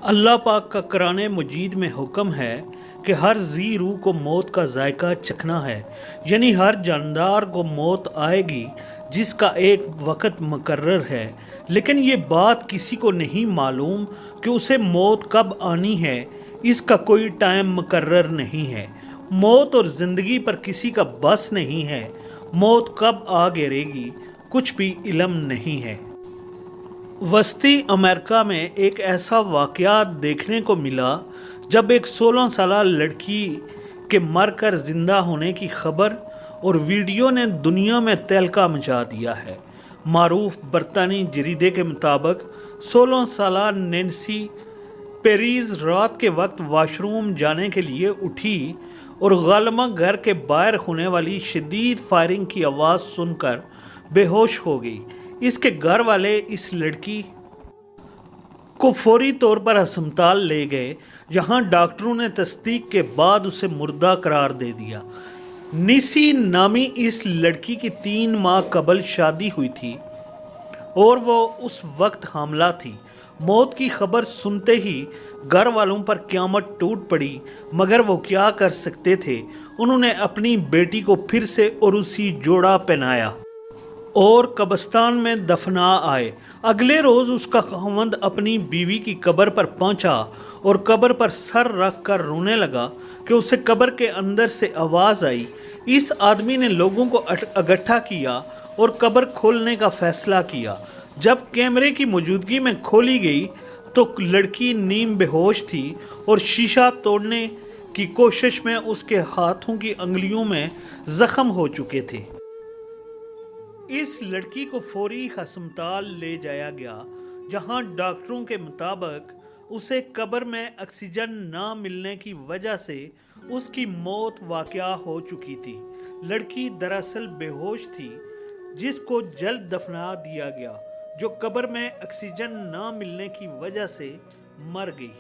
اللہ پاک کا قرآن مجید میں حکم ہے کہ ہر ذی روح کو موت کا ذائقہ چکھنا ہے، یعنی ہر جاندار کو موت آئے گی جس کا ایک وقت مقرر ہے، لیکن یہ بات کسی کو نہیں معلوم کہ اسے موت کب آنی ہے۔ اس کا کوئی ٹائم مقرر نہیں ہے۔ موت اور زندگی پر کسی کا بس نہیں ہے۔ موت کب آ گرے گی کچھ بھی علم نہیں ہے۔ وسطی امریکہ میں ایک ایسا واقعہ دیکھنے کو ملا جب ایک 16 سالہ لڑکی کے مر کر زندہ ہونے کی خبر اور ویڈیو نے دنیا میں تہلکہ مچا دیا ہے۔ معروف برطانوی جریدے کے مطابق 16 سالہ نینسی پیریز رات کے وقت واش روم جانے کے لیے اٹھی اور غالباً گھر کے باہر ہونے والی شدید فائرنگ کی آواز سن کر بے ہوش ہو گئی۔ اس کے گھر والے اس لڑکی کو فوری طور پر ہسپتال لے گئے، جہاں ڈاکٹروں نے تصدیق کے بعد اسے مردہ قرار دے دیا۔ نیسی نامی اس لڑکی کی 3 ماہ قبل شادی ہوئی تھی اور وہ اس وقت حاملہ تھی۔ موت کی خبر سنتے ہی گھر والوں پر قیامت ٹوٹ پڑی، مگر وہ کیا کر سکتے تھے۔ انہوں نے اپنی بیٹی کو پھر سے عروسی جوڑا پہنایا اور قبرستان میں دفنا آئے۔ اگلے روز اس کا خاوند اپنی بیوی کی قبر پر پہنچا اور قبر پر سر رکھ کر رونے لگا کہ اسے قبر کے اندر سے آواز آئی۔ اس آدمی نے لوگوں کو اکٹھا کیا اور قبر کھولنے کا فیصلہ کیا۔ جب کیمرے کی موجودگی میں کھولی گئی تو لڑکی نیم بے ہوش تھی اور شیشہ توڑنے کی کوشش میں اس کے ہاتھوں کی انگلیوں میں زخم ہو چکے تھے۔ اس لڑکی کو فوری ہسپتال لے جایا گیا، جہاں ڈاکٹروں کے مطابق اسے قبر میں آکسیجن نہ ملنے کی وجہ سے اس کی موت واقع ہو چکی تھی۔ لڑکی دراصل بے ہوش تھی، جس کو جلد دفنا دیا گیا، جو قبر میں آکسیجن نہ ملنے کی وجہ سے مر گئی۔